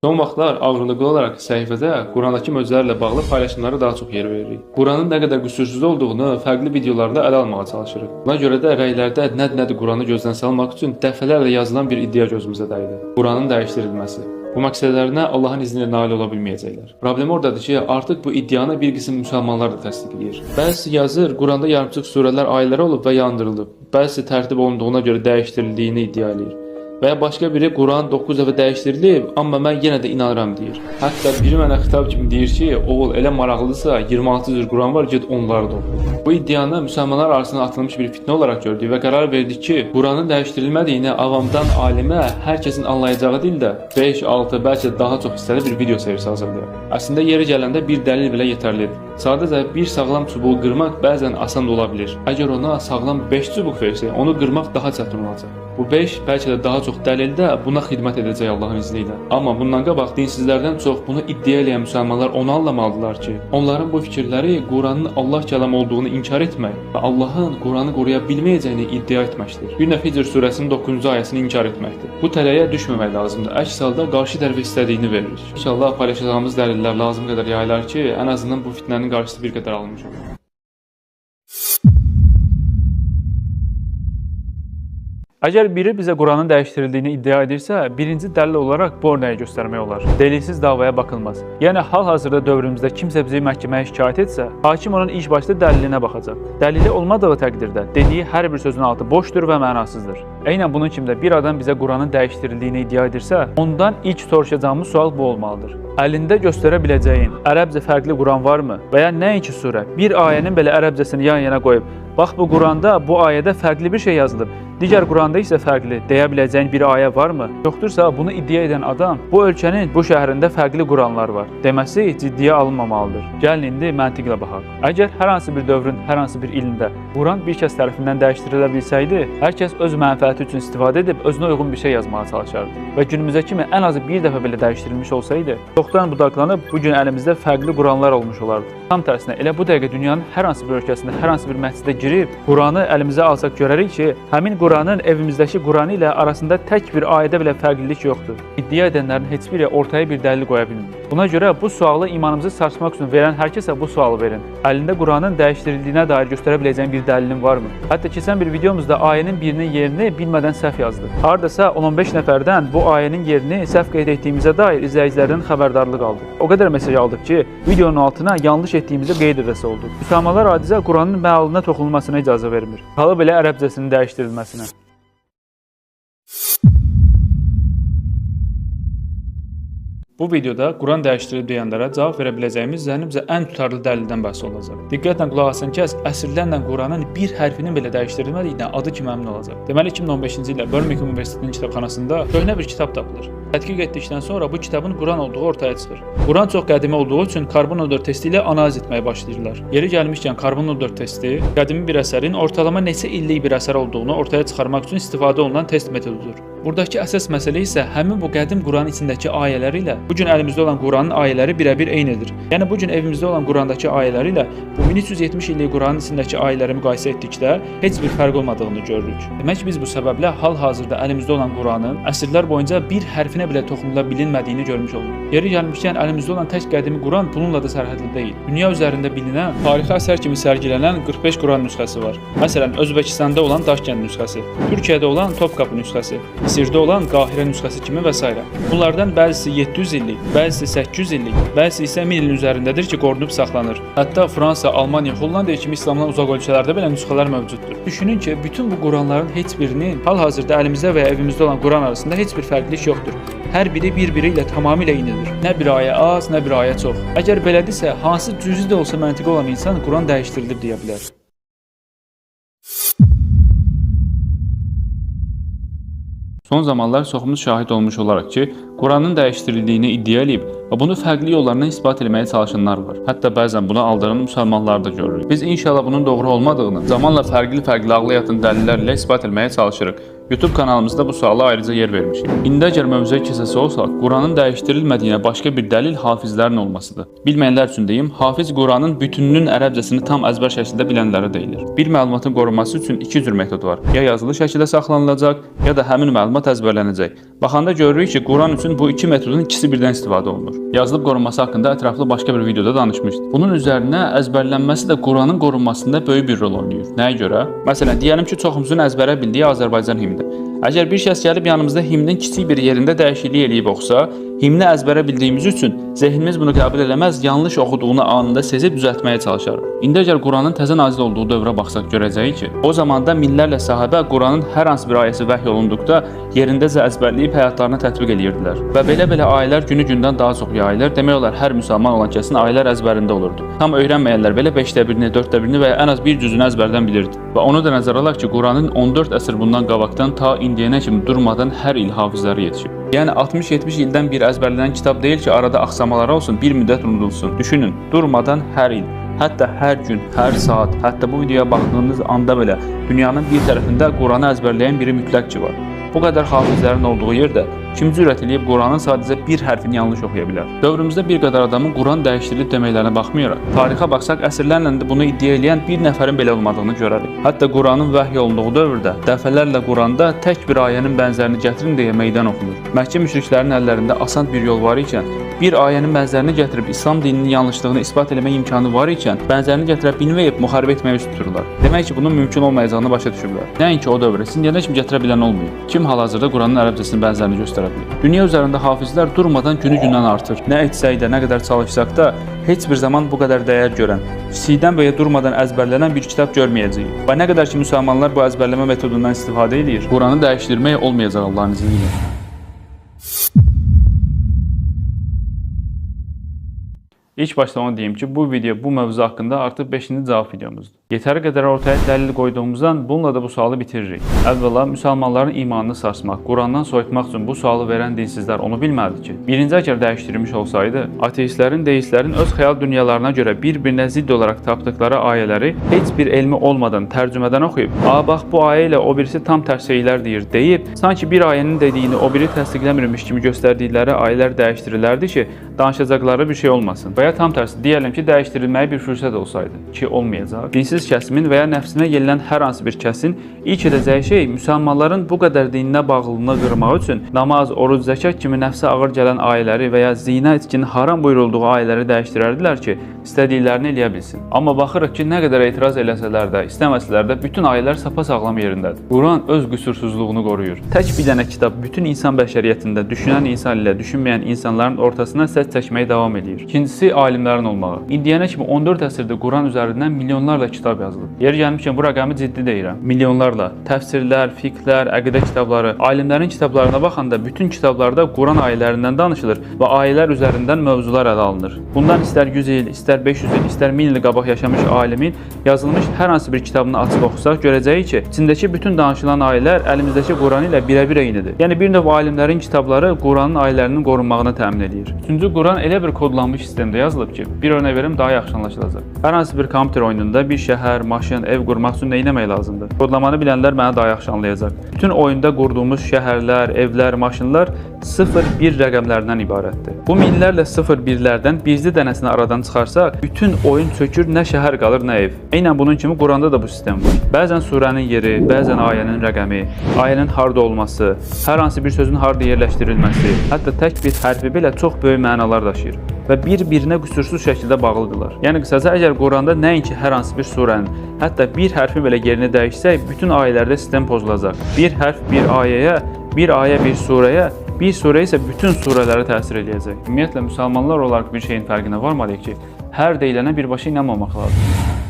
Son vaxtlar ağırlıqlı olaraq səhifədə Qurandakı möcüzələrlə bağlı paylaşımlara daha çox yer veririk. Quranın nə qədər qüsursuz olduğunu fərqli videolarda ələ almağa çalışırıq. Buna görə də rəylərdə nədir Quranı gözdən salmaq üçün dəfələrlə yazılan bir iddia gözümüzə dəydi. Quranın dəyişdirilməsi. Bu məqsədlərinə Allahın izni ilə nail ola bilməyəcəklər. Problem oradadır ki, artıq bu iddianı bir qism müsəlmanlar da təsdiqləyir. Bəzisi yazır, Quranda yarımçıq surələr ayələri olub və yandırılıb. Bəzisi tərtib olunduğuna görə dəyişdirildiyini iddia edir. Və ya başqa biri Quran 9 dəfə dəyişdirilib, amma mən yenə də inanıram deyir. Hətta biri mənə xitab kimi deyir ki, oğul elə maraqlıdırsa 26 cür Quran var, get onları da oxu. Bu iddianı müsəlmanlar arasında atılmış bir fitnə olaraq gördük və qərar verdik ki, Quranın dəyişdirilmədiyini avamdan alimə hər kəsin anlayacağı dildə 5, 6, bəlkə daha çox hissəli bir video serisi hazırlayaq. Əslində yeri gələndə bir dəlil belə yetərlidir. Sadəcə bir sağlam çubuğu qırmaq bəzən asan da ola bilir. Əgər ona sağlam 5 çubuq versə, onu qırmaq daha çətin olacaq. Bu 5 bəlkə də daha çox dəlildə buna xidmət edəcək Allahın izni ilə. Amma bundan qabaq dinsizlərdən çox bunu iddia edən müsəlmanlar onu anlamalıdırlar ki, onların bu fikirləri Quranın Allah kəlamı olduğunu inkar etmək və Allahın Quranı qoruya bilməyəcəyini iddia etməkdir. Bir növ Hicr surəsinin 9-cu ayəsini inkar etməkdir. Bu tələyə düşməmək lazımdır. Əks halda qarşı tərəfə istədiyini verir. İnşallah paylaşacağımız dəlillər lazım qədər yayılar ki, ən azından bu fitnənin qarşısı bir qədər alınmış olur. Əgər biri bizə Quranın dəyişdirildiyini iddia edirsə, birinci dəlil olaraq bu örnəyi göstərmək olar. Dəlilsiz davaya baxılmaz. Yəni hal-hazırda dövrümüzdə kimsə bizi məhkəməyə şikayət etsə, hakim onun ilk başda dəlilinə baxacaq. Dəlili olmadığı təqdirdə dediyi hər bir sözün altı boşdur və mənasızdır. Eynən bunun kimi də bir adam bizə Quranın dəyişdirildiyini iddia edirsə, ondan ilk soruşacağımız sual bu olmalıdır. Əlində göstərə biləcəyin ərəbcə fərqli Quran varmı? Və ya nəinki surə, bir ayənin belə ərəbcəsini yan-yana qoyub, bax bu Quranda bu ayədə fərqli bir şey yazılıb, digər Quranda isə fərqli deyə biləcəyin bir ayə varmı? Yoxdursa bunu iddia edən adam bu ölkənin bu şəhərində fərqli Quranlar var deməsi ciddiyə alınmamalıdır. Gəlin indi məntiqlə baxaq. Əgər hər hansı bir dövrün hər hansı bir ilində Quran bir kəs tərəfindən dəyişdirilə bilsəydi, hər kəs öz mənfəəti üçün istifadə edib özünə uyğun bir şey yazmağa çalışardı. Və günümüzə kimi ən azı bir dəfə belə dəyişdirilmiş olsaydı, çoxdan budaqlanıb bu gün əlimizdə fərqli Quranlar olmuş olardı. Tam tərsinə elə bu dəqiqə dünyanın hər hansı bir ölkəsində hər hansı bir məscidə girib Quranı əlimizə alsaq görərik ki, həmin Quranın evimizdəki Quranı ilə arasında tək bir ayədə belə fərqlilik yoxdur. İddia edənlərin heç biri ortaya bir dəlil qoya bilmir. Buna görə bu sualı imanımızı sarsmaq üçün verən hər kəsə bu sualı verin. Əlində Quranın dəyişdirildiyinə dair göstərə biləcəyin bir dəlilin varmı? Hətta keçən bir videomuzda ayənin birinin yerini bilmədən səhv yazdı. Hardasa 10-15 nəfərdən bu ayənin yerini səhv qeyd etdiyimizə dair izləyicilərdən xəbərdarlıq aldıq. O qədər mesaj aldıq ki, videonun altına yanlış etdiyimizi qeyd edəsi oldu. Müsəlmanlar adicə Quranın məalına toxunulmasına icazə vermir. Halı belə ərəbcəsinin dəyişdirilməsinə. Bu videoda Quran dəyişdirilib deyənlərə cavab verə biləcəyimiz zənnimcə ən tutarlı dəlildən bəhs olacaq. Diqqətlə qulaq asan kəs əsrlərlə Quranın bir hərfinin belə dəyişdirilmədiyinə adı kimi əmin olacaq. Deməli 2015-ci ildə Birmingham Universitetinin kitabxanasında köhnə bir kitab tapılır. Tədqiq etdikdən sonra bu kitabın Quran olduğu ortaya çıxır. Quran çox qədimi olduğu üçün karbon 14 testi ilə analiz etməyə başlayırlar. Yeri gəlmişkən karbon 14 testi qədimi bir əsərin ortalama neçə illik bir əsər olduğunu ortaya çıxarmaq üçün istifadə olunan test metodudur. Buradakı əsas məsələ isə həmin bu qədim Quranın içindəki ayələri ilə bu gün əlimizdə olan Quranın ayələri birəbir eynidir. Yəni bu gün evimizdə olan Qurandakı ayələri ilə bu 1370 illik Quranın içindəki ayələri müqayisə etdikdə heç bir fərq olmadığını görürük. Demək biz bu səbəblə hal-hazırda əlimizdə olan Quranın əsrlər boyunca bir hərfinə belə toxunula bilinmədiyini görmüş oluruq. Yeri gəlmişkən əlimizdə olan tək qədimi Quran bununla da sərhədli deyil. Dünya üzərində bilinən, tarixi əsər kimi sərgilənən 45 Quran nüsxəsi var. Məsələn, Özbəkistanda olan Daşkənd nüsxəsi, Türkiyədə olan Topkapı nüsxəsi, Misirdə olan Qahirə nüsxəsi kimi və s. Bunlardan bəzisi 700 illik, bəzisi 800 illik, bəzisi isə 1000 ilin üzərindədir ki, qorunub saxlanır. Hətta Fransa, Almaniya, Hollandiya kimi İslamdan uzaq ölkələrdə belə nüsxələr mövcuddur. Düşünün ki, bütün bu Quranların heç birinin hal-hazırda əlimizdə və ya evimizdə olan Quran arasında heç bir fərqlilik yoxdur. Hər biri bir-biri ilə tamamilə eynidir. Nə bir ayə az, nə bir ayə çox. Əgər belədirsə, hansı cüzi də olsa məntiqi olan insan Quran dəyişdirilib deyə bilər. Son zamanlar çoxumuz şahid olmuş olaraq ki, Quranın dəyişdirildiyini iddia edib və bunu fərqli yollarla isbat etməyə çalışanlar var. Hətta bəzən buna aldanan müsəlmanları da görürük. Biz inşallah bunun doğru olmadığını zamanla fərqli ağla yatan dəlillərlə isbat etməyə çalışırıq. YouTube kanalımızda bu suala ayrıca yer vermişik. İndi əgər mövzuya keçəsi olsaq, Quranın dəyişdirilmədiyinə başqa bir dəlil hafizlərin olmasıdır. Bilməyənlər üçün deyim, hafiz Quranın bütününün ərəbcəsini tam əzbər şəkildə bilənlərə deyilir. Bir məlumatın qorunması üçün iki cür metod var. Ya yazılı şəkildə saxlanılacaq, ya da həmin məlumat əzbərlənəcək. Baxanda görürük ki, Quran üçün bu iki metodun ikisi birdən istifadə olunur. Yazılıb qorunması haqqında ətraflı başqa bir videoda danışmışdım. Bunun üzərinə əzbərlənməsi də Quranın qorunmasında böyük bir rol oynayır. Nəyə görə? Məsələn, deyəlim ki, çoxumuzun əzbərə bildiyi Azərbaycan himnidir. Əgər bir şəxs gəlib yanımızda himnin kiçik bir yerində dəyişiklik eləyib oxusa, himni əzbərə bildiyimiz üçün zehnimiz bunu qəbul eləməz, yanlış oxuduğunu anında sezib düzəltməyə çalışar. İndi əgər Quranın təzə nazil olduğu dövrə baxsaq görəcəyik ki, o zamanda minlərlə sahabə Quranın hər hansı bir ayəsi vəhy olunduqda yerindəcə əzbərləyib həyatlarına tətbiq edirdilər. Və belə ayələr günü-gündən daha çox yayılır. Demək olar hər müsəlman olan kəsin ayələr əzbərində olurdu. Tam öyrənməyənlər belə 5də birini, 4də birini və ya ən az bir cüzünü əzbərdən bilirdi. Və onu da nəzərə alaq ki, Quranın 14 əsr bundan qabaqdan ta indiyənə kimi durmadan hər il hafizləri yetişib. Yəni 60-70 ildən bir əzbərlənən kitab deyil ki, arada axsamalar olsun, bir müddət unudulsun. Düşünün, durmadan hər il, hətta hər gün, hər saat, hətta bu videoya baxdığınız anda belə dünyanın bir tərəfində Quranı əzbərləyən biri mütləq ki var. Bu qədər hafizlərin olduğu yerdə kim cürət eləyib Quranın sadəcə bir hərfini yanlış oxuya bilər? Dövrümüzdə bir qədər adamın Quran dəyişdirilib deməklərinə baxmayaraq, tarixə baxsaq əsrlərlə də bunu iddia edən bir nəfərin belə olmadığını görərik. Hətta Quranın vəhy olunduğu dövrdə dəfələrlə Quranda tək bir ayənin bənzərini gətirin deyə meydan oxunur. Məkkə müşriklərinin əllərində asan bir yol var ikən, bir ayənin bənzərini gətirib İslam dininin yanlışlığını isbat etmək imkanı var ikən, bənzərini gətirə bilməyib müharibə etməyə üst tuturlar. Demək ki, bunun mümkün olmayacağını başa düşüblər. Nəinki o dövrə, indiyənə kimi gətirə bilən olmuyor. Kim hal-hazırda Quranın ərəbcəsinin bənzərini göstərə bilər? Dünya üzərində hafizlər durmadan günü-gündən artır. Nə etsək də, nə qədər çalışsaq da, heç bir zaman bu qədər dəyər görən, kiçikdən və ya durmadan əzbərlənən bir kitab görməyəcəyik. Və nə qədər ki, müsəlmanlar bu əzbərləmə metodundan istifadə edir, Quranı dəyişdirmək olmayacaq Allahın izni ilə. İlk başda onu deyim ki, bu video bu mövzu haqqında artıq 5-ci cavab videomuzdur. Yetəri qədər ortaya dəlil qoyduğumuzdan bununla da bu sualı bitiririk. Əvvəla, müsəlmanların imanını sarsmaq, Qurandan soyutmaq üçün bu sualı verən dinsizlər onu bilmədi ki, birinci əgər dəyişdirilmiş olsaydı, ateistlərin, deistlərin öz xəyal dünyalarına görə bir-birinə zidd olaraq tapdıqları ayələri heç bir elmi olmadan tərcümədən oxuyub, bax bu ayə ilə o birisi tam tərs şeylər deyib, sanki bir ayənin dediyini o biri təsdiqləmirmiş kimi göstərdikləri ayələr dəyişdirilərdi ki, danışacaqları bir şey olmasın. Və ya tam tərsi, deyəlim ki, dəyişdirilməyə bir fürsət olsaydı ki, olmayacaq. Dinsiz kəsimin və ya nəfsinə yelilən hər hansı bir kəsin ilk edəcəyi şey müsəlmanların bu qədər dininə bağlılığını qırmaq üçün namaz, oruc, zəkat kimi nəfsə ağır gələn ayələri və ya zinə, içkinin haram buyurulduğu ayələri dəyişdirərdilər ki, istədiklərini eləyə bilsin. Amma baxırıq ki, nə qədər etiraz eləsələr də, istəməsələr də bütün ayələr sapasağlam yerindədir. Quran öz qüsursuzluğunu qoruyur. Tək bir dənə kitab bütün insan bəşəriyyətində düşünən insan ilə düşünməyən insanların ortasına səs çəkməyə davam edir. İkincisi, alimlərin olmağı. İndiyənə kimi 14 əsrdə Quran üzərindən milyonlarla kitab yazılıb. Yeri gəlmişkən bu rəqəmi ciddi deyirəm. Milyonlarla. Təfsirlər, fiqhlər, əqidə kitabları, alimlərin kitablarına baxanda bütün kitablarda Quran ayələrindən danışılır və ayələr üzərindən mövzular ələ alınır. Bundan istər 100 il, istər 500 il, istər 1000 il qabaq yaşamış alimin yazılmış hər hansı bir kitabını açıb oxusaq görəcəyik ki, içindəki bütün danışılan ayələr əlimizdəki Quran ilə birə-bir eynidir. Yəni bir növ alimlərin kitabları Quranın ayələrinin qorunmağını təmin edir. Üçüncü, Quran elə bir kodlanmış sistemdə yazılıb ki, bir örnək verim daha yaxşı anlaşılacaq. Hər hansı bir kompüter oyununda bir şəhər, maşın, ev qurmaq üçün nə etmək lazımdır? Kodlamanı bilənlər mənə daha yaxşı anlayacaq. Bütün oyunda qurduğumuz şəhərlər, evlər, maşınlar 0-1 rəqəmlərindən ibarətdir. Bu minlərlə 0-1-lərdən bircə dənəsini aradan çıxarsaq, bütün oyun çökür, nə şəhər qalır, nə ev. Eynən bunun kimi Quranda da bu sistem var. Bəzən surənin yeri, bəzən ayənin rəqəmi, ayənin harda olması, hər hansı bir sözün harda yerləşdirilməsi, hətta tək bir hərfi belə çox böyük mənalar daşıyır və bir-birinə qüsursuz şəkildə bağlıdırlar. Yəni qısaca, əgər Quranda nəinki hər hansı bir surənin, hətta bir hərfin belə yerini dəyişsək, bütün ayələrdə sistem pozulacaq. Bir hərf bir ayəyə, bir ayə bir surəyə, bir surə isə bütün surələrə təsir edəcək. Ümumiyyətlə, müsəlmanlar olaraq bir şeyin fərqinə varmalıyıq ki, hər deyilənə birbaşa inanmamaq lazımdır.